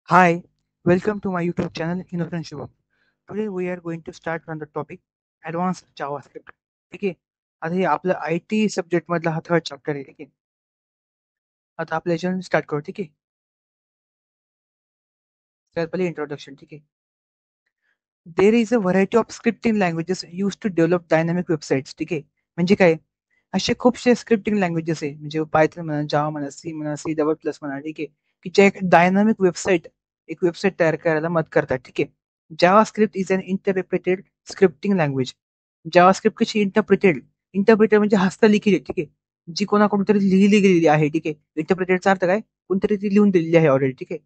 Hi, welcome to my YouTube channel Innocent Shubham. Today we are going to start on the topic Advanced JavaScript. ठीक आहे. आता हे आपलं IT subject मधला हा थर्ड चॅप्टर आहे. ठीक आहे. आता आपलं याच्यानं स्टार्ट करू. ठीक आहे. त्यात पहिले इंट्रोडक्शन. ठीक आहे. There is a variety of scripting languages use to develop dynamic websites. ठीक आहे. म्हणजे काय? असे खूपसे स्क्रिप्टिंग लँग्वेजेस आहे. म्हणजे पायथन म्हणा, जावा म्हणा, सी म्हणा, सी डबल प्लस म्हणा. ठीक आहे. की जे एक डायनॅमिक एक वेबसाईट तयार करायला मदत करतात. ठीक आहे. JavaScript is an interpreted scripting language. JavaScript कशी इंटरप्रेटेड म्हणजे हस्तलिखित आहे. ठीक आहे. जी कोणाकडून तरी लिहिली गेलेली आहे. ठीक आहे. इंटरप्रेटेडचा अर्थ काय? कोणतरी ती लिहून दिलेली आहे ऑलरेडी. ठीक आहे.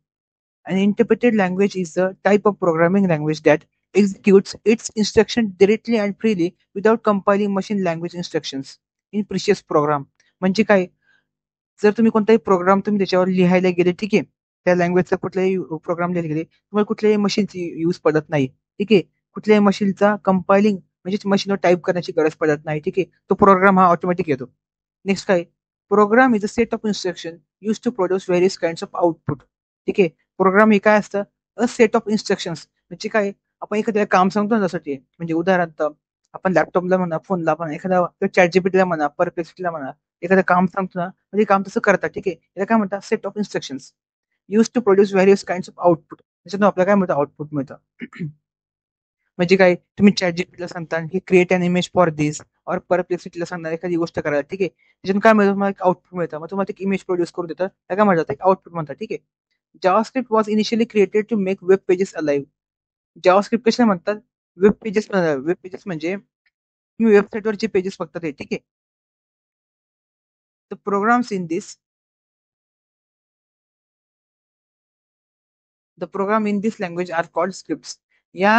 An interpreted language is a type of programming language that executes its instruction directly and freely without compiling machine language instructions in precious program. म्हणजे काय? जर तुम्ही कोणताही प्रोग्राम तुम्ही त्याच्यावर लिहायला गेले, ठीक आहे. त्या लँग्वेजचा कुठलाही प्रोग्राम लिहायला गेले, तुम्हाला कुठल्याही मशीनची यूज पडत नाही. ठीक आहे. कुठल्याही मशीनचा कंपायलिंग म्हणजे मशीनवर टाइप करण्याची गरज पडत नाही. ठीक आहे. तो प्रोग्राम हा ऑटोमॅटिक येतो. नेक्स्ट काय? Program is a set of instruction use to produce various kinds of output. ठीक आहे. प्रोग्राम हे काय असतं? अ सेट ऑफ इन्स्ट्रक्शन्स म्हणजे काय? आपण एखाद्या काम सांगतो ना त्यासाठी म्हणजे उदाहरणार्थ आपण लॅपटॉपला म्हणा, फोनला म्हणा, एखादा चॅटजीपीटीला म्हणा, परप्लेक्सिटीला म्हणा, एखादं काम सांगतो ना, म्हणजे काम तसं करतात. ठीक आहे. याला काय म्हणतात? Set of instructions use to produce various kinds of output. त्याच्यातून आपल्याला काय मिळतं? आउटपुट मिळतं. म्हणजे काय? तुम्ही ChatGPTला सांगता की create an image for this और परप्लेक्सिटीला सांगणार एखादी गोष्ट करायला. ठीक आहे. त्याच्यातून काय मिळतं? तुम्हाला एक आउटपुट मिळतं. मग तुम्हाला एक इमेज प्रोड्यूस करून देतं. त्याला काय म्हणतात? एक आउटपुट म्हणतात. ठीक आहे. JavaScript was initially created to make web pages alive. JavaScript कशाला म्हणतात? वेब पेजेस म्हणजे तुम्ही वेबसाईटवर जे पेजेस बघता ते. ठीक आहे. The programs in this the program in this language are called scripts. या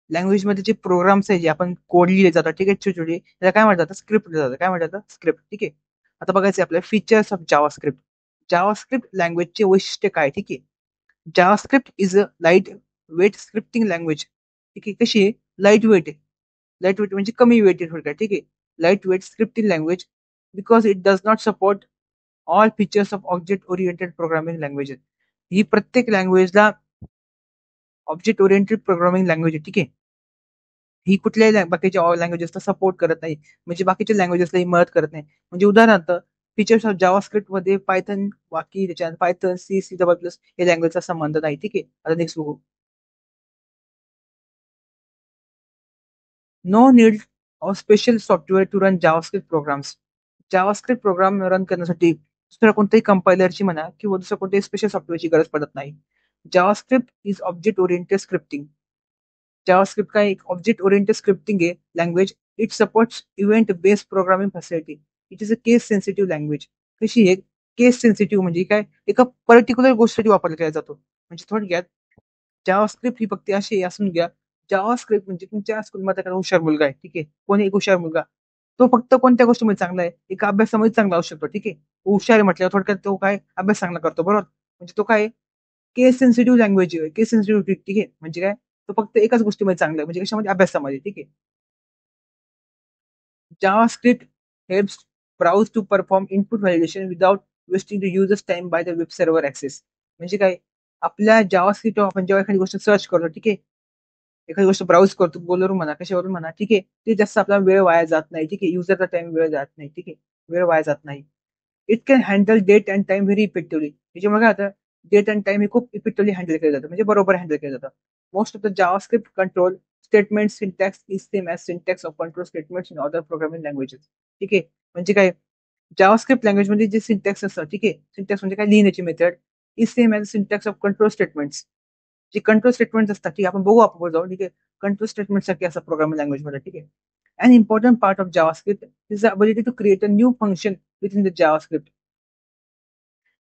लँग्वेजमध्ये जे प्रोग्राम्स आहे जे आपण कोड लिहिले जातात. ठीक आहे. छोटे छोटे त्याला काय म्हणतात? स्क्रिप्ट जातात. काय म्हणतात? स्क्रिप्ट. ठीक आहे. आता बघायचं आपल्याला फीचर्स ऑफ जावास्क्रिप्ट. जावास्क्रिप्ट लँग्वेजचे वैशिष्ट्य काय? ठीक आहे. JavaScript is a light weight scripting language. ठीक आहे. कशी आहे? लाईट वेट आहे. लाईट वेट म्हणजे कमी वेटेड थोडक्यात. ठीक आहे. Light weight scripting language because it does not support all features of object oriented programming languages. ही प्रत्येक लँग्वेजला ऑब्जेक्ट ओरिएंटेड प्रोग्रामिंग लँग्वेज आहे. ठीक आहे. ही कुठल्याही बाकीच्या लँग्वेजेसला सपोर्ट करत नाही. म्हणजे बाकीच्या लँग्वेजेसला ही मदत करत नाही. म्हणजे उदाहरणार्थ फीचर्स ऑफ जावास्क्रिप्ट मध्ये पायथन बाकी त्याच्यात Python, C, C double plus या लँग्वेजचा संबंध नाही. ठीक आहे. आता नेक्स्ट बघू. No need of special software to run JavaScript programs. JavaScript program run करण्यासाठी दुसऱ्या कोणत्याही कंपायलरची म्हणा किंवा दुसऱ्या कोणत्याही स्पेशल सॉफ्टवेअरची गरज पडत नाही. JavaScript is object oriented scripting. JavaScript का एक ऑब्जेक्ट ओरिएंटेड स्क्रिप्टिंग आहे language. It supports event based programming facility. It is a case sensitive language. कशी आहे? केस सेन्सिटिव्ह म्हणजे काय? एका पर्टिक्युलर गोष्टीसाठी वापरला केला जातो. म्हणजे थोडक्यात JavaScript ही फक्त अशी असून घ्या. JavaScript म्हणजे तुमच्या स्कूलमध्ये एखादा हुशार मुलगा आहे. ठीक आहे. कोणी एक हुशार मुलगा. तो फक्त कोणत्या गोष्टीमध्ये चांगला आहे? एका अभ्यासामध्ये चांगला असू शकतो. ठीक आहे. तो हुशार आहे म्हटल्यावर थोडक्यात तो काय अभ्यास चांगला करतो. बरोबर? म्हणजे तो काय केस सेन्सिटिव्ह लँग्वेज आहे. केस सेन्सिटिव्ह ठीक आहे. म्हणजे काय? तो फक्त एकाच गोष्टीमध्ये चांगला आहे. म्हणजे कशामध्ये? अभ्यासामध्ये. ठीक आहे. JavaScript helps browse to perform input validation without wasting the user's time by the web server access. म्हणजे काय? आपल्या JavaScript आपण जेव्हा एखादी गोष्ट सर्च करतो. ठीक आहे. एखादी गोष्ट ब्राउज करतो Googleवरून म्हणा, कशावरून म्हणा. ठीक आहे. ते जास्त आपला वेळ वाया जात नाही. ठीक आहे. युजरचा टाईम वेळ जात नाही. ठीक आहे. वेळ वाया जात नाही. It can handle date and time very effectively. त्याच्यामुळे काय होतं? डेट अँड टाईम हे खूप इफेक्टिव्हली हँडल केलं जातं. म्हणजे बरोबर हँडल केलं जातं. Most of the JavaScript control statement syntax is same as syntax of control statements in other programming languages. ठीक आहे. म्हणजे काय? JavaScript लँग्वेजमध्ये जे सिंटॅक्स असतं. ठीक आहे. सिंटॅक्स म्हणजे काय? लिहिण्याची method is same as syntax of control statements. जे कंट्रोल स्टेटमेंट्स असतात. ठीक आहे. आपण बघू आपण पुढे जाऊन. ठीक आहे. कंट्रोल स्टेटमेंट सारखे असतात प्रोग्रामिंग लँग्वेजमध्ये. ठीक आहे. An important part of JavaScript is the ability to create a new function within the JavaScript.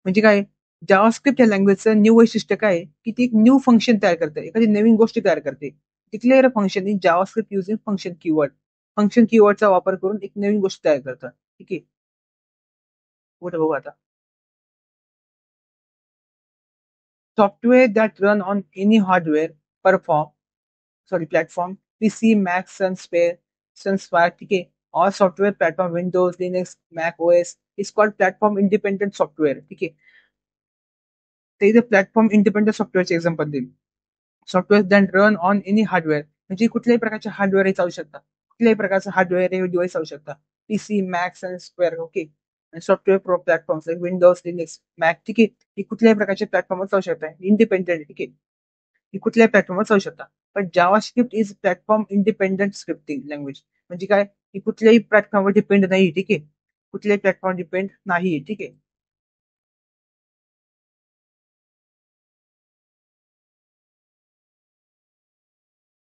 म्हणजे काय? JavaScript या लँग्वेजचं न्यू वैशिष्ट्य काय आहे? की ती एक न्यू फंक्शन तयार करते. एखादी नवीन गोष्ट तयार करते. Declare a function in JavaScript using function keyword. Function कीवर्डचा वापर करून एक नवीन गोष्ट तयार करतात. ठीक आहे. पुढे बघू आता. Software that run on any hardware platform, PC, Mac, Sunspire, ठीक आहे. और software platform Windows, Linux, Mac OS is called platform independent software. ठीक आहे. ते इथे प्लॅटफॉर्म इंडिपेंडंट सॉफ्टवेअरचे एक्झाम्पल देईल. Software that run on any hardware, म्हणजे कुठल्याही प्रकारच्या हार्डवेअर हे चालू शकतात. कुठल्याही प्रकारचं हार्डवेअर हे डिव्हाइस चालू शकतात. पीसी, मॅक्स आणि स्क्वेअर. ओके. आणि software pro platforms like Windows, Linux, Mac. ठीक आहे. ही कुठल्याही प्रकारच्या प्लॅटफॉर्मवर चालू शकतात. इंडिपेंडेंट. ठीक आहे. ही कुठल्याही प्लॅटफॉर्मवर चालू शकतात. पण JavaScript is platform independent scripting language. म्हणजे काय? ही कुठल्याही प्लॅटफॉर्मवर डिपेंड नाही. ठीक आहे. कुठल्याही प्लॅटफॉर्म डिपेंड नाही. ठीक आहे.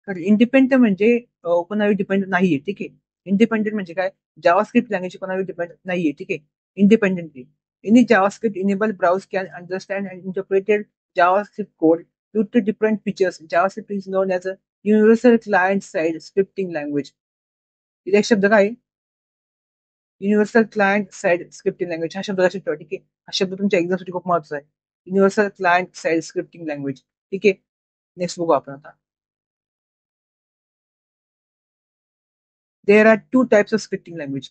तर इंडिपेंडंट म्हणजे कोणावर डिपेंड नाहीये. ठीक आहे. इंडिपेंडंट म्हणजे काय? जावास्क्रिप्ट लँग्वेज कोणावर डिपेंड नाहीये. ठीक आहे. Independently any JavaScript enable browse can understand and interpreted JavaScript code due to different features. JavaScript is known as a universal client-side scripting language. इथे एक शब्द काय? Universal client side scripting language. हा शब्द लक्षात ठेवा. ठीक आहे. हा शब्द तुमच्या एक्झामसाठी खूप महत्वाचा आहे. Universal client side scripting language. ठीक आहे. नेक्स्ट बघू आपण आता. There are two types of scripting language: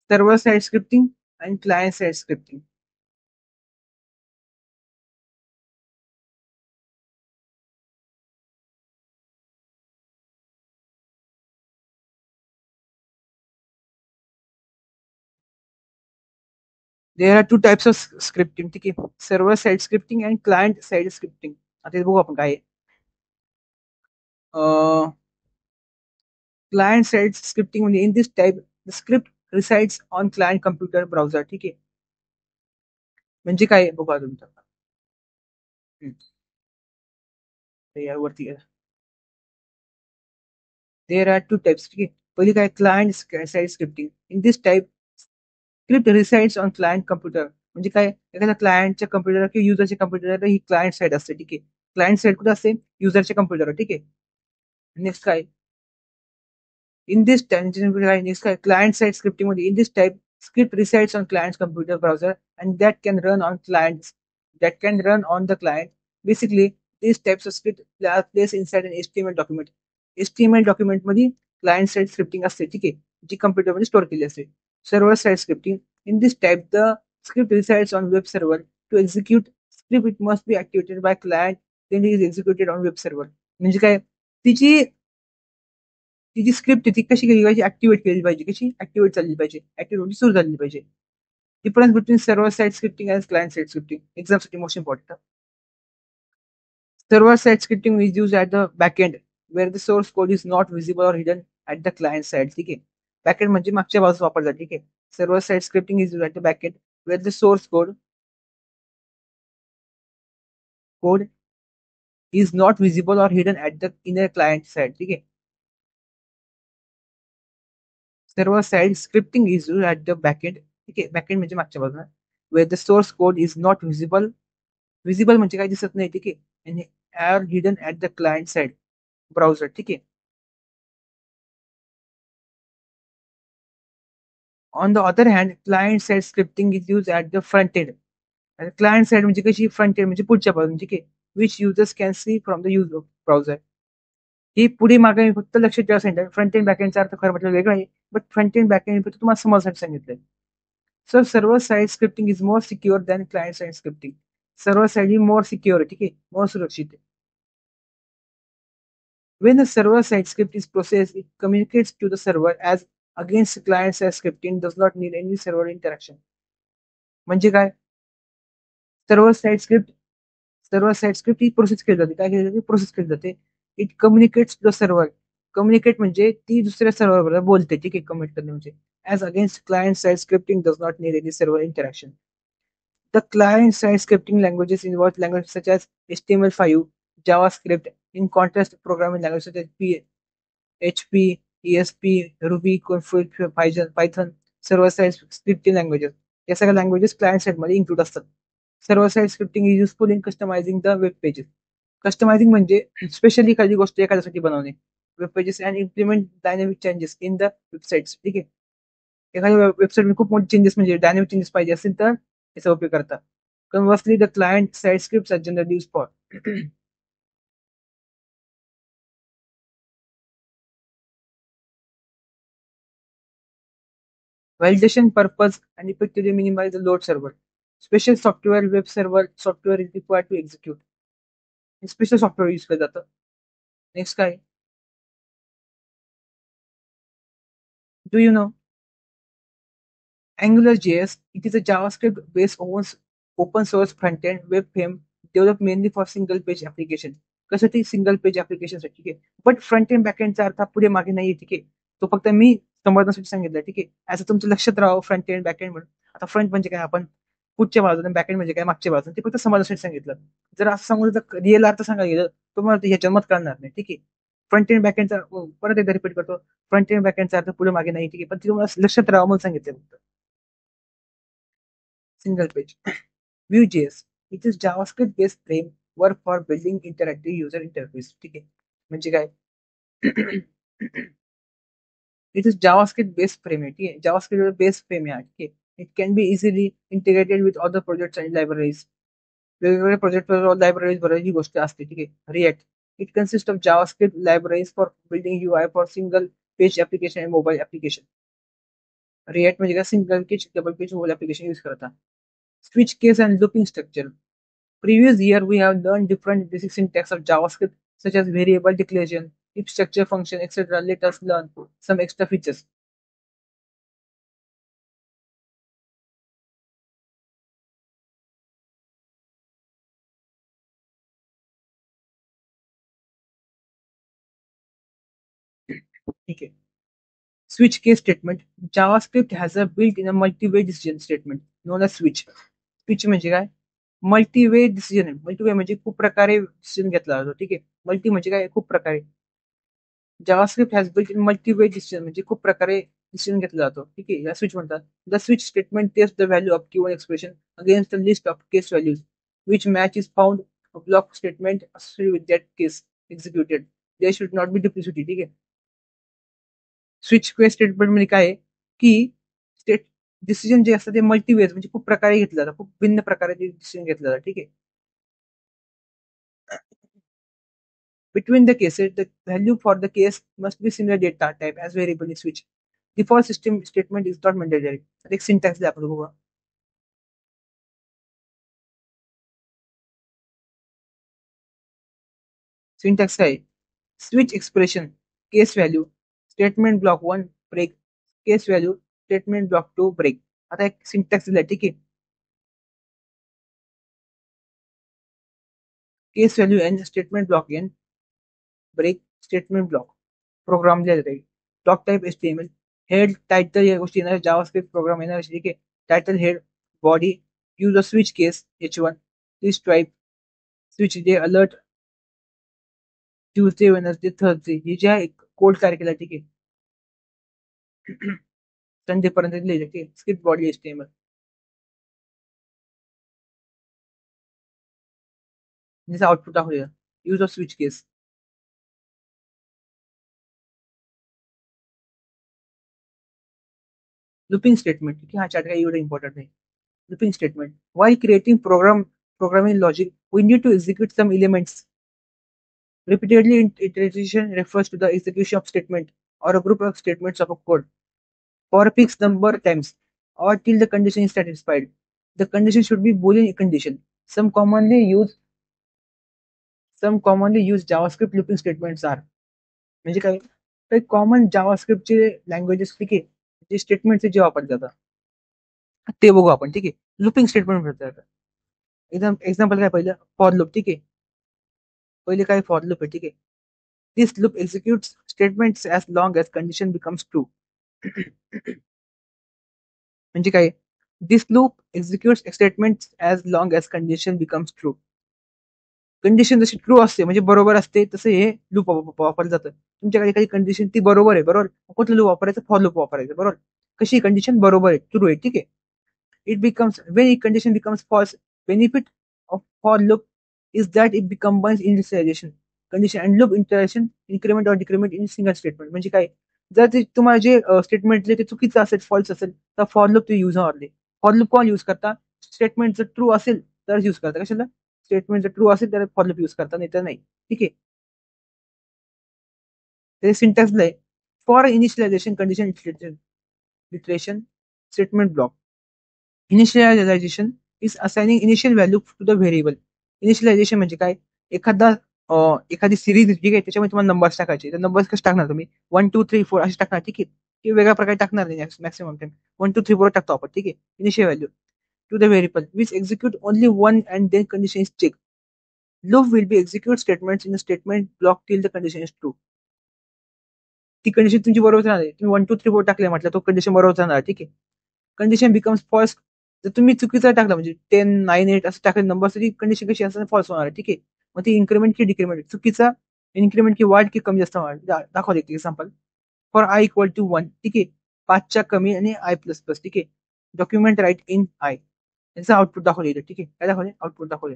server-side scripting and client-side scripting. There are two types of scripting. ठीक आहे. Server side scripting and client side scripting. आता हे बघू आपण काय आहे. क्लायंट साइड स्क्रिप्टिंग म्हणजे in this type the script resides on client computer browser. ठीक आहे. म्हणजे काय बघा तुमचं. हम्म. यावरती देर आर टू टाइप्स. ठीक आहे. पहिली काय? Client side scripting. In this type script resides on client computer. म्हणजे काय? एखाद्या क्लायंटच्या कम्प्युटर किंवा युजरच्या कम्प्युटर ही क्लायंट साइड असते. ठीक आहे. क्लायंट साइड कुठे असते? युजरच्या कम्प्युटर. ठीक आहे. नेक्स्ट काय? In this tangent line is client-side scripting. In this type, script resides on client's computer browser and that can run on clients that can run on the client. Basically, these types of script are placed inside an HTML document. HTML document मध्ये client side scripting असते. ठीक आहे. जी computer मध्ये store केली असते. Server side scripting. In this type, the script resides on web server. To execute script, it must be activated by client, then it is executed on web server. म्हणजे काय? तिची ती जी स्क्रिप्ट आहे ती कशी केली पाहिजे? ऍक्टिव्हेट केली पाहिजे. कशी ऍक्टिव्हेट झाली पाहिजे? ऍक्टिव्हिटी सुरू झाली पाहिजे. Difference between server side scripting आणि क्लायंट साइड स्क्रिप्टिंग एक्झामसाठी most important. Server side scripting is use at the backend where the source code is not visible or hidden at the client side. ठीक आहे. Backend म्हणजे मागच्या बाजूस वापरतात. ठीक आहे. Server side scripting is use at the backend where the source code is not visible or hidden at the in client side. ठीक आहे. Server side scripting is use at the backend. ठीक आहे. बॅकएंड म्हणजे मागच्या बाजूला where the source code is not visible. Visible म्हणजे काय? दिसत नाही. ठीक आहे. आणि are hidden at the client side browser. ठीक आहे. On the other hand client side scripting is use at the front end. Client side म्हणजे कशी? फ्रंट एंड म्हणजे पुढच्या बाजून. ठीक आहे. Which users can see from the use browser. ही पुढे मागे फक्त लक्षात ठेवा सांगितलं. फ्रंट एंड बॅक एंडचा अर्थ खरं म्हटलं वेगळा आहे. But front end back end फक्त तुम्हाला समजण्यासाठी सांगितलंय. Sir server side scripting is more secure than client side scripting. Server side he more secure. ठीक आहे. मोर सुरक्षित आहे. When a server-side script is processed, it communicates to the server as against client-side scripting does not need any server interaction. म्हणजे काय? Server side script server side script ही process केली जाते. काय केली जाते? प्रोसेस केली जाते. It communicates to the server. Communicate म्हणजे ती दुसऱ्या सर्व्हर बरोबर बोलते. ठीक आहे. कम्युनिकेट करणे म्हणजे as against client side scripting does not need any server interaction. The client-side scripting languages involve languages such as HTML5, JavaScript. In contrast, programming languages such as HP, ESP, Ruby, Python, server side scripting languages. या सगळ्या languages client साइडमध्ये include असतात. Server side scripting is useful in customizing the web pages. Customizing म्हणजे specially एखादी गोष्ट एखाद्यासाठी बनवणे. Web pages and implement dynamic changes in the websites. ठीक आहे. एखाद्या वेबसाईट खूप मोठे चेंजेस म्हणजे डायनॅमिक चेंजेस पाहिजे असेल तर याचा उपयोग करतात. Conversely, the client-side scripts are generally used for validation purpose and effectively minimize the load server. Special software web server software is required to execute. Special software use केलं जातं. Next काय? Do you know AngularJS? It is a JavaScript-based open source front-end web frame developed mainly for single-page application. कशासाठी? Single page ऍप्लिकेशनसाठी. ठीक आहे. But front end back एंडचा अर्थ पुढे मागे नाही. ठीक आहे. तो फक्त मी समजण्यासाठी सांगितलं. ठीक आहे. असं तुमचं लक्षात राहावं, फ्रंट एंड बॅक एंड म्हणून. आता फ्रंट म्हणजे काय, आपण पुढच्या बाजूने, बॅक एंड म्हणजे काय, मागच्या बाजूने. ते फक्त समजण्यासाठी सांगितलं. जर असं सांगू तर रिअल अर्थ सांगायला गेलं तुम्हाला ह्या जन्मात कळणार नाही. ठीक आहे. फ्रंट एंड बॅक एंडचा परत एकदा रिपीट करतो. फ्रंट एंड बॅक एंडचा अर्थ पुढे मागे नाही. ठीक आहे. पण ते तुम्हाला लक्षात राहावं म्हणून सांगितलं फक्त. Single page. Vue.js. It is JavaScript-based framework for building interactive user interface. ठीक आहे. म्हणजे काय? It is JavaScript-based frame आहे. ठीक आहे. JavaScript-based frame आहे. ठीक आहे. It can be easily integrated with other projects and libraries. वेगवेगळे प्रोजेक्ट लायब्ररीज बरोबर ही गोष्ट असते. ठीक आहे. React. It consists of JavaScript libraries for building UI for single page application and mobile application. React म्हणजे काय? Single page, double page, mobile application use करता. Switch case and looping structure. Previous year, we have learned different basic syntax of JavaScript, such as variable declaration, if structure function, etc. Let us learn some extra features. Okay. Switch case statement. JavaScript has a built-in a multi-way decision statement known as switch. Switch म्हणजे काय? Multiway decision आहे. Multiway म्हणजे खूप प्रकारे decision घेतला जातो. ठीक आहे. मल्टी म्हणजे काय? खूप प्रकारे. JavaScript has built in multi-way decision म्हणजे खूप प्रकारे डिसिजन घेतला जातो. ठीक आहे. या स्विच म्हणतात. The switch statement tests the value of given expression against the list of case values, which match is found a block statement associated with that case executed. There should not be duplicity. ठीक आहे. Switch केस statement म्हणजे काय आहे की state decision जे असतात ते मल्टीवेज म्हणजे खूप प्रकारे घेतलं जातं. खूप भिन्न प्रकारे ते डिसिजन घेतलं जातं. ठीक आहे. Between the cases, the value for the case must be similar data type as variable in switch. Default system statement is not mandatory. एक सिंटॅक्स द्या आपल्याला बघा. सिंटॅक्स काय? Switch expression, case value, statement block 1 break, case value, statement block 2 break. आता एक syntax दिला. ठीक आहे. Case value N, statement block N, break, statement block. Program लिहिला जाईल. Block type HTML, head title या गोष्टी येणार. जावास्क्रिप्ट प्रोग्राम येणार. ठीक आहे. Title, head, body. Use a switch case H1, list type, switch day, alert, Tuesday, Wednesday, Thursday. हे जे आहे कोड कार्य केला. ठीक आहे. संडे पर्यंत लिहिले. ठीक आहे. Script body HTML. जसं आउटपुट दाखवूया. Use of switch case. Looping statement. ठीक आहे. हा चार्ट काही एवढं इम्पॉर्टंट नाही. Looping statement. While creating programming logic, we need to execute some elements. Repeatedly iteration refers to the execution of statement or a group of statements of a code for a fixed number of times or till the condition is satisfied. The condition should be Boolean condition. Some commonly used JavaScript looping statements are. म्हणजे काय? काही common जावास्क्रिप्टचे languages. ठीक आहे. जे स्टेटमेंटचे जे वापरले जातात ते बघू आपण. ठीक आहे. लुपिंग स्टेटमेंट म्हणतात. एक्झाम्पल काय पहिलं? For loop. ठीक आहे. पहिले काय? फॉर लूप आहे. ठीक आहे. This loop executes statements as long as condition becomes true. म्हणजे काय? This loop executes statements as long as condition becomes true. Condition जशी ट्रू असते म्हणजे बरोबर असते तसं हे लूप वापरलं जातं. तुमच्याकडे काही कंडिशन ती बरोबर आहे. बरोबर. कुठलं लूप वापरायचं? फॉर लूप वापरायचं. बरोबर. कशी कंडिशन? बरोबर आहे, ट्रू आहे. ठीक आहे. It becomes when a condition becomes false. Benefit of for loop is that it combines initialization, condition and loop iteration, increment or decrement in single statement. म्हणजे काय? जर ते तुम्हाला जे स्टेटमेंट ते चुकीचं असेल, फॉल्स असेल तर फॉर लूप ते यूज होणार नाही. फॉर लूप कोण यूज करता? स्टेटमेंट जर ट्रू असेल तर यूज करता. कशाला? स्टेटमेंट जर ट्रू असेल तर फॉर लूप यूज करता, नाही तर नाही. ठीक आहे. ते सिंटॅक्स आहे. For initialization, condition declaration, statement block. Initialization is assigning initial value to the variable. Initialization म्हणजे काय? एखादा एखादी सिरीज ठीक आहे, त्याच्यामध्ये तुम्हाला नंबर्स टाकायचे. तर नंबर्स कसे टाकणार तुम्ही? 1 2 3 4 असे टाकणार, ठीक आहे. की वेगळ्या प्रकारे टाकणार नाही मॅक्सिमम टाइम. 1 2 3 4 टाकतो आपण, ठीक आहे. Initial value to the variable which execute only one and then condition is check. Loop will be execute statements in the statement block till the condition is true. ती कंडिशन तुमची बरोबर राहणार आहे. तुम्ही 1 2 3 4 टाकले म्हटलं, तो कंडिशन बरोबर राहणार, ठीक आहे. कंडिशन बिकम्स फॉल्स जर तुम्ही चुकीचा टाकला, म्हणजे 10 9 8 असं टाकले नंबर, तरी कंडिशन कशी असणार? फॉल्स होणार आहे, ठीक आहे. मग ती इन्क्रीमेंट की डिक्रीमेंट, चुकीचा इन्क्रीमेंट की वाढ की कमी जास्त होणार दाखवले. Example for I equal to 1, ठीक आहे. 5च्या कमी आणि आय प्लस प्लस, ठीक आहे. डॉक्युमेंट राईट इन आय, याचं आउटपुट दाखवले, ठीक आहे. काय दाखवले? आउटपुट दाखवले.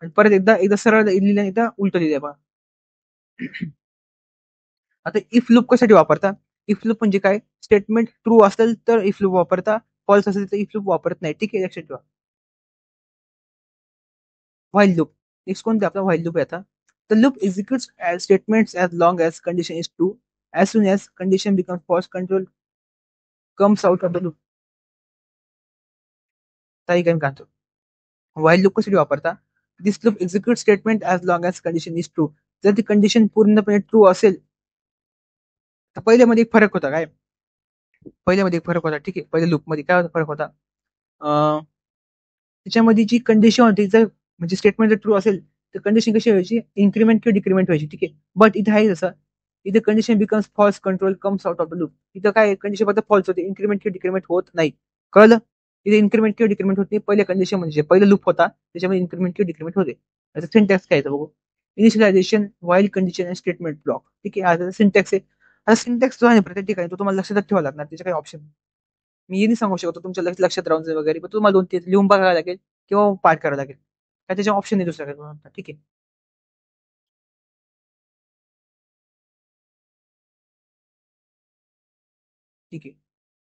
आणि परत एकदा एकदा सरळ लिहिलं, एकदा उलट लिहिलं बघा. आता इफ लूप कशासाठी वापरता? इफ लूप म्हणजे काय? स्टेटमेंट ट्रू असेल तर इफ लूप वापरता, फॉल्स असेल तर इफ लूप वापरत नाही, ठीक आहे. लक्षात ठेवा. व्हाईल लूप नेक्स्ट कोणते? आपला व्हाईल लूप आहे आता. The loop executes as statements as long as condition is true. As soon as condition becomes false, control comes out of the loop. काही काही काढतो. व्हाईल लूप कशासाठी वापरता? This loop execute statement as long as condition is true. जर ती condition पूर्णपणे true असेल तर पहिल्यामध्ये एक फरक होता. काय पहिल्यामध्ये एक फरक होता, ठीक आहे. पहिल्या लूपमध्ये काय फरक होता? त्याच्यामध्ये जी कंडिशन होती, जर म्हणजे स्टेटमेंट जर ट्रू असेल तर कंडिशन कशी व्हायची? इन्क्रीमेंट किंवा डिक्रीमेंट व्हायची, ठीक आहे. बट इथे आहे जसं, इथे condition becomes false, control comes out of the loop. इथं काय कंडिशन फक्त फॉल्स होते, इन्क्रीमेंट किंवा डिक्रीमेंट होत नाही. कळलं? इथे इन्क्रीमेंट किंवा डिक्रीमेंट होत नाही. पहिल्या कंडिशन म्हणजे पहिला लूप होता त्याच्यामध्ये इन्क्रीमेंट किंवा डिक्रीमेंट होते. आता सिंटॅक्स काय आहे बघू. इनिशियलायझेशन, व्हाईल कंडिशन आणि स्टेटमेंट ब्लॉक, ठीक आहे. आता सिंटॅक्स आहे. आता सिंटॅक्स जो आहे प्रत्येक ठिकाणी तो तुम्हाला लक्षात ठेवावा लागणार, त्याचे काही ऑप्शन मी नाही सांगू शकतो तुमच्या लक्षात राहून जाईल वगैरे, पण तुम्हाला 2 3 लिहून बघायला लागेल किंवा पाठ करावं लागेल. काय त्याच्या ऑप्शन नाही दुसऱ्या काही तुम्हाला, ठीक आहे. ठीक आहे.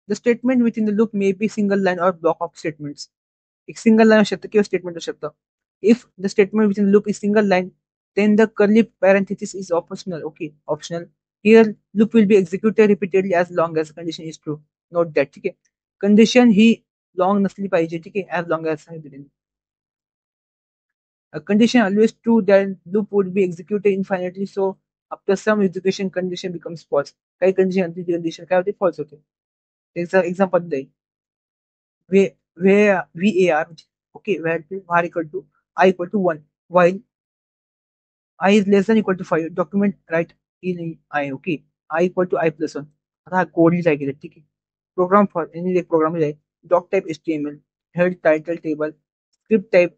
The statement with in the loop may be single line और ब्लॉक ऑफ स्टेटमेंट्स. एक सिंगल लाईन असू शकतं किंवा स्टेटमेंट असू शकतं. If the statement with in loop is single line, then the curly parenthesis is optional. Okay, optional. Here loop will be executed repeatedly as long as condition is true. Note that, ठीक आहे. Condition ही long नसली पाहिजे, ठीक आहे. as long as a condition always true, then loop would be executed infinitely. So after some execution, condition becomes false. काही condition काय होते? False होते. त्याचं एक्झाम्पल देईल. var, okay, where var equal to I equal to 1, while I is less than equal to 5. Document right in I, okay. I equal to I plus 1. आता हा code लिहिला गेला, ठीक आहे. प्रोग्राम फॉर एनी एक program लिहिलाय. Doc type HTML, head title table, script type.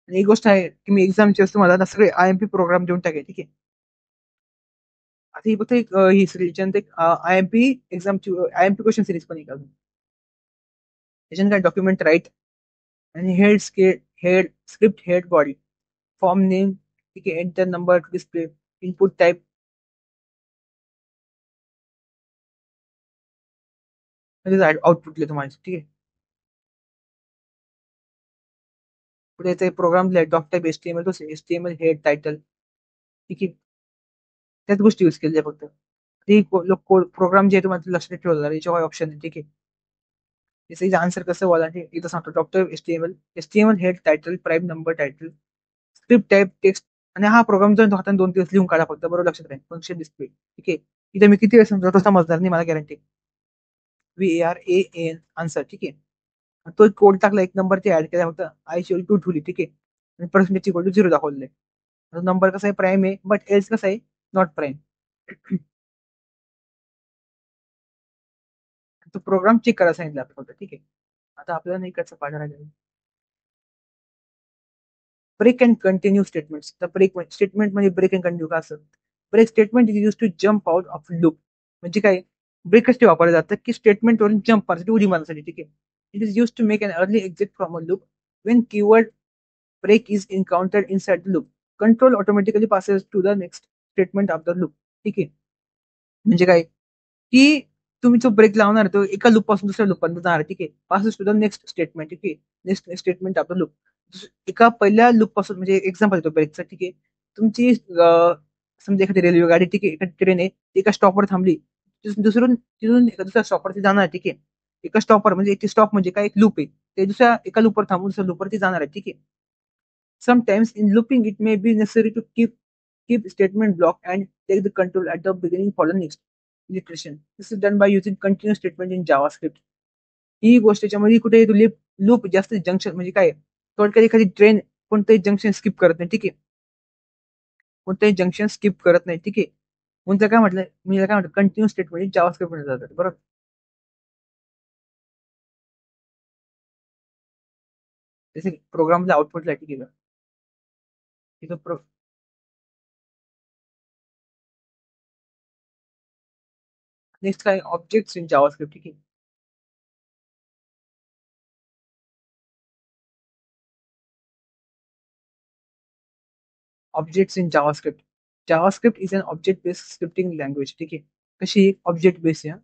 आणि एक गोष्ट आहे की मी एक्झामची असतो मला ना सगळे IMP प्रोग्राम देऊन टाकेल, ठीक आहे. आता ही फक्त एक ही सिरीज एक IMP एक्झामची IMP क्वेश्चन सिरीज पण एक अजून. त्याच्यानंतर काय? डॉक्युमेंट राईट आणि head script head body form name, ठीक आहे. Enter number two display, input type output लिहितो माझं, ठीक आहे. पुढे ते प्रोग्राम लिहाय डॉक टाईप HTML, तो HTML हेड टायटल, ठीक आहे. त्याच गोष्टी यूज केल्या फक्त. ते प्रोग्राम जे आहे तुम्हाला लक्षात ठेवला याच्यावर ऑप्शन आहे, ठीक आहे. त्याचं आन्सर कसं बोला ते इथं सांगतो. Doctor HTML head title prime number title script type text. आणि हा प्रोग्राम जो हाताने 2 दिवस लिहून काढा फक्त, बरोबर लक्षात राहील. फंक्शन डिस्प्ले, ठीक आहे. इथे मी किती वेळ समजा समजणार नाही, मला गॅरंटी. VARAN आन्सर, ठीक आहे. तो कोड टाकला, एक नंबर ते ऍड केला फक्त. आय इक्वल टू ठेवली, ठीक आहे. आणि पर्सेंटेज इक्वल टू 0 दाखवलेलं आहे. नंबर कसा आहे? प्राईम आहे, बट एल्स कसा आहे? Not prime. तो प्रोग्राम चेक करायला सांगितलं फक्त, ठीक आहे. आता आपल्याला नाही कसं पाठ राहिलं. Break and continue statements. तर ब्रेक स्टेटमेंट म्हणजे ब्रेक अँड कंटिन्यू का असतं? Break statement is use to jump out of loop. म्हणजे काय? ब्रेक कसे वापरले जातात की स्टेटमेंट वरून जम्प मारण्यासाठी, उडी मारण्यासाठी, ठीक आहे. It is use to make an early exit from a loop when keyword break is encountered inside the loop. Control automatically passes to the next statement of the loop. ठीक आहे. म्हणजे काय? की तुम्ही जो ब्रेक लावणार तो एका लूप पासून दुसऱ्या लूप पर्यंत जाणार, ठीक आहे. Passes to the next statement, ठीक आहे. Next statement of the loop. एका पहिल्या लूप पासून, म्हणजे एक्झाम्पल येतो ब्रेकचा, ठीक आहे. तुमची समजा एखादी रेल्वे गाडी, ठीक आहे. एखादी ट्रेन आहे, ती एका स्टॉपवर थांबली. तिथून एका दुसऱ्या स्टॉपवरती जाणार, ठीक आहे. एका स्टॉपवर म्हणजे एक स्टॉप म्हणजे काय? एक लूप आहे. ते दुसऱ्या एका लूपवर थांबून दुसऱ्या लूपवरती जाणार आहे. ठीक आहे. Sometimes in looping, it may be necessary to keep statement block and take the control at the beginning for the next iteration. This is done by using continuous statement in JavaScript. ही गोष्ट त्याच्यामध्ये कुठे loop जास्त junction म्हणजे काय थोडक्यात एखादी train कोणतंही junction skip करत नाही. ठीक आहे. कोणतंही जंक्शन स्किप करत नाही. ठीक आहे. म्हणून काय म्हटलं मी काय म्हटलं कंटिन्यूस स्टेटमेंट जावास्क्रिप्ट मध्ये जातात. बरोबर. जसे प्रोग्रामला आउटपुटला ठीक आहे. तिथं नेक्स्ट काय ऑब्जेक्ट्स इन जावास्क्रिप्ट. ठीक आहे. Objects in JavaScript. JavaScript is an object based scripting language. ठीक आहे. कशी ऑब्जेक्ट बेस आहे.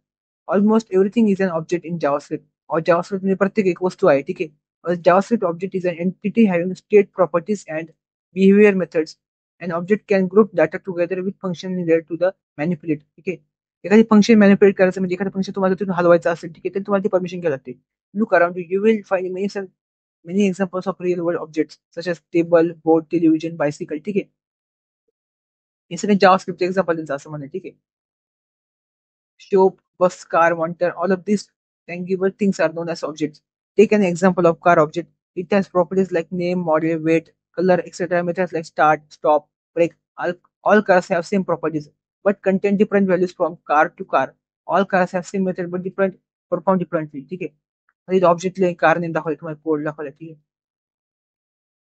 Almost everything is an object in JavaScript. और जावास्क्रिप्ट मध्ये प्रत्येक एक वस्तू आहे. ठीक आहे. और JavaScript object is an entity having state properties and behaviour methods. And object can group data together with function related to the manipulate. ठीक आहे. एखादी फंक्शन मॅनिपुलेट करायचं म्हणजे एखादं फंक्शन तुम्हाला तिथून हलवायचं असेल. ठीक आहे. तर तुम्हाला ती परमिशन घ्यावी लागते. Look around you will find many examples of real world objects such as table board television bicycle. ठीक आहे. हे सगळे जावास्क्रिप्टचे एक्झाम्पल त्यांचं असं म्हणणं. ठीक आहे. Shop, bus, car, monitor, all of these tangible things are known as objects. Take an example of car object. It has properties like name, model, weight, color, etc. Methods like start, stop, brake. All cars have same properties, but contain different values from car to car. All cars have same method, but different perform differently. ठीक आहे. म्हणजे ऑब्जेक्टले car name दाखवले तुम्हाला code दाखवला. ठीक आहे.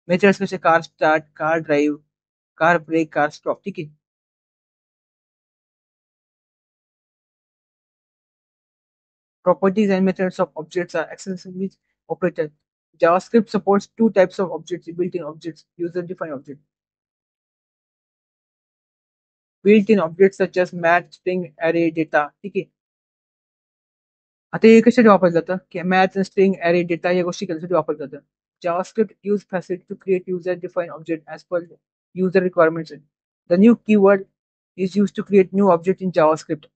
Methods कसे car start, car drive, car brake, car stop. ठीक आहे. Properties and methods of objects are accessible operated. JavaScript supports two types of objects, built-in objects, user-defined objects. Built-in objects such as math, string, array, data. ठीक आहे. आता हे कशासाठी वापरलं जातं की मॅथ स्ट्रिंग अरे डेटा या गोष्टी करण्यासाठी वापरलं जातं. JavaScript use facility to create user-defined object as per user requirements. The new keyword is used to create new object in JavaScript.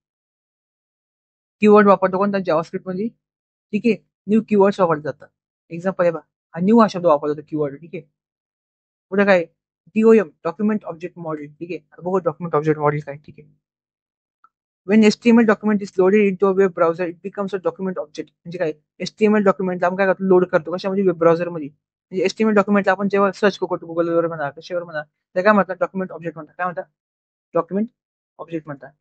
Keyword वापरतो कोणता JavaScript मध्ये. ठीक आहे. न्यू कीवर्ड्स वापरले जातात. एक्झाम्पल आहे बघा. हा न्यू हा शब्द वापरला जातो कीवर्ड. ठीक आहे. पुढे काय DOM डॉक्युमेंट ऑब्जेक्ट मॉडेल. ठीक आहे. आता बघू डॉक्युमेंट ऑब्जेक्ट मॉडेल काय. ठीक आहे. When HTML document is loaded into a web browser, it becomes a document object. म्हणजे काय HTML डॉक्युमेंटला आपण काय करतो लोड करतो कशामध्ये वेब ब्राउझर मध्ये. म्हणजे HTML डॉक्युमेंटला आपण जेव्हा सर्च करतो गुगलवर म्हणा कशावर म्हणा तर काय म्हणतात डॉक्युमेंट ऑब्जेक्ट म्हणतात. काय म्हणतात डॉक्युमेंट ऑब्जेक्ट म्हणतात.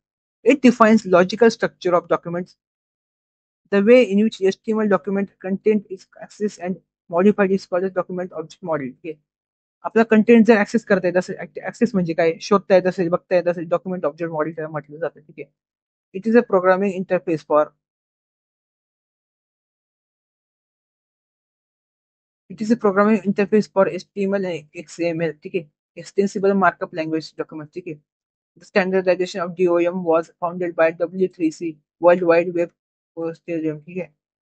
It defines logical structure of documents. The way in which HTML document content is accessed and modified is called as document object model. ठीक आहे. आपला कंटेंट जर ऍक्सेस करता येत असेल ऍक्सेस म्हणजे काय शोधता येत असेल बघता येत असेल डॉक्युमेंट ऑब्जेक्ट मॉडेल त्याला म्हटलं जातं. ठीक आहे. It is a programming interface for it is a programming interface for HTML and XML. ठीक आहे. एक्सटेन्सिबल मार्कअप लँग्वेज डॉक्युमेंट. ठीक आहे. The standardization of DOM was founded by W3C, World Wide Web Consortium, ठीक है,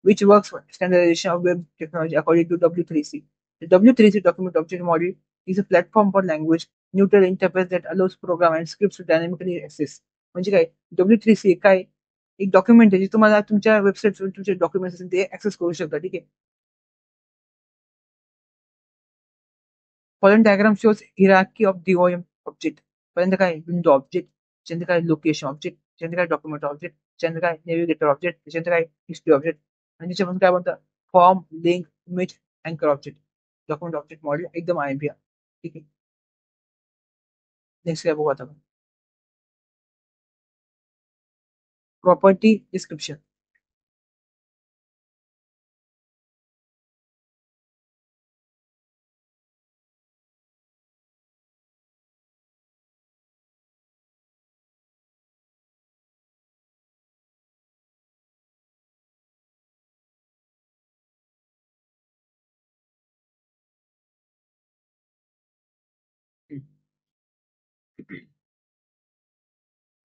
which works for standardization of web technology according to W3C. The W3C document object model is a platform for language neutral interface that allows program and scripts to dynamically access. म्हणजे काय W3C काय एक document आहे जे तुम्हाला तुमच्या वेबसाईटवर तुमचे डॉक्युमेंट्स असेल ते ऍक्सेस करू शकता. ठीक आहे. Following diagram shows hierarchy of DOM object. पर्यंत काय विंडो ऑब्जेक्ट त्याच्यानंतर काय लोकेशन ऑब्जेक्ट त्याच्यानंतर काय डॉक्युमेंट ऑब्जेक्ट त्याच्यानंतर काय नेव्हिगेटर ऑब्जेक्ट त्याच्यानंतर काय हिस्ट्री ऑब्जेक्ट आणि त्याच्यामध्ये काय म्हणतात फॉर्म लिंक इमेज अँकर ऑब्जेक्ट. डॉक्युमेंट ऑब्जेक्ट मॉडेल एकदम IMP. ठीक आहे. नेक्स्ट काय बघू आता प्रॉपर्टी डिस्क्रिप्शन.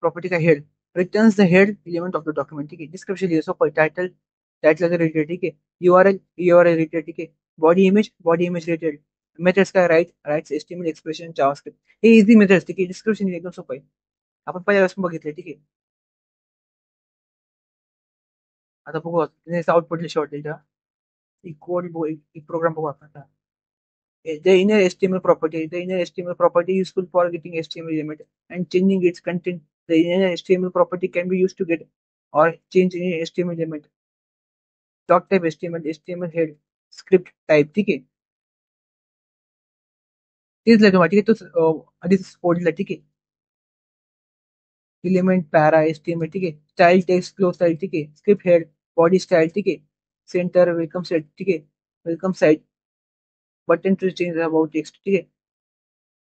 प्रॉपर्टी का head returns the head element of the document. ठीक आहे. डिस्क्रिप्शन लिहिलं सोपं टायटल टायटल रिलेटेड. ठीक आहे. URL related. ठीक आहे. Body image related. मेथड्स काय राईट्स HTML एक्सप्रेशन जावास्क्रिप्ट हे इझी मेथड्स. ठीक आहे. डिस्क्रिप्शन एकदम सोपं आहे. आपण पहिल्या वेळेस बघितलं. ठीक आहे. आता बघू आउटपुट शेवट एक कोड एक प्रोग्राम बघू आपण आता. The inner HTML property. The inner HTML property is useful for getting HTML element and changing its content. The inner HTML property can be used to get or change any HTML element. Doc type HTML, HTML head, script type. ठीक आहे. तेच लिहितो ठीक आहे. तो आधीच code लिहिला ठीक आहे. एलिमेंट पॅरा HTML ठीक आहे. स्टाईल टेक्स्ट फ्लो स्टाईल ठीक आहे. स्क्रिप्ट हेड बॉडी स्टाईल ठीक आहे. सेंटर वेलकम सेट ठीक आहे. Welcome site button to change about text ठीक आहे.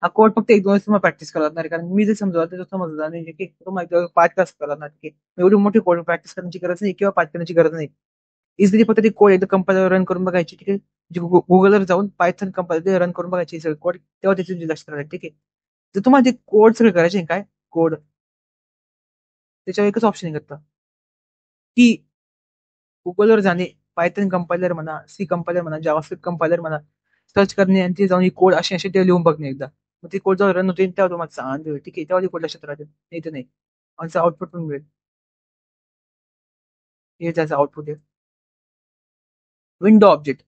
हा कोड फक्त एक दोन तुम्हाला प्रॅक्टिस करावं लागणार आहे, कारण मी जे समजावं ते समजलं नाही की तुम्हाला पाठ कसं करावं लागणार ठीक आहे. एवढी मोठी कोड प्रॅक्टिस करण्याची गरज नाही किंवा पाठ करण्याची गरज नाही. इझिली फक्त ते कोड एकदा कंपाइलर रन करून बघायची ठीक आहे. म्हणजे गुगलवर जाऊन पायथन कंपाइलर रन करून बघायची सगळं कोड, तेव्हा त्याची लक्षात राहते ठीक आहे. जर तुम्हाला ते कोड सगळं करायचे काय कोड, त्याच्यावर एकच ऑप्शन आहे करता की गुगलवर जाणे, पायथन कंपायलर म्हणा, सी कंपायलर म्हणा, जावास्क्रिप्ट कंपायलर म्हणा, सर्च करणे आणि ते जाऊन ही कोड असे असे ते लिहून बघणे एकदा. मग ते कोड जेव्हा रन होते तेव्हा तुम्हाला चांगलं ठीक आहे, तेव्हा ते कोड लक्षात राहते, नाही तर नाही. आणि आउटपुट पण मिळेल. हे त्याचं आउटपुट आहे. Window object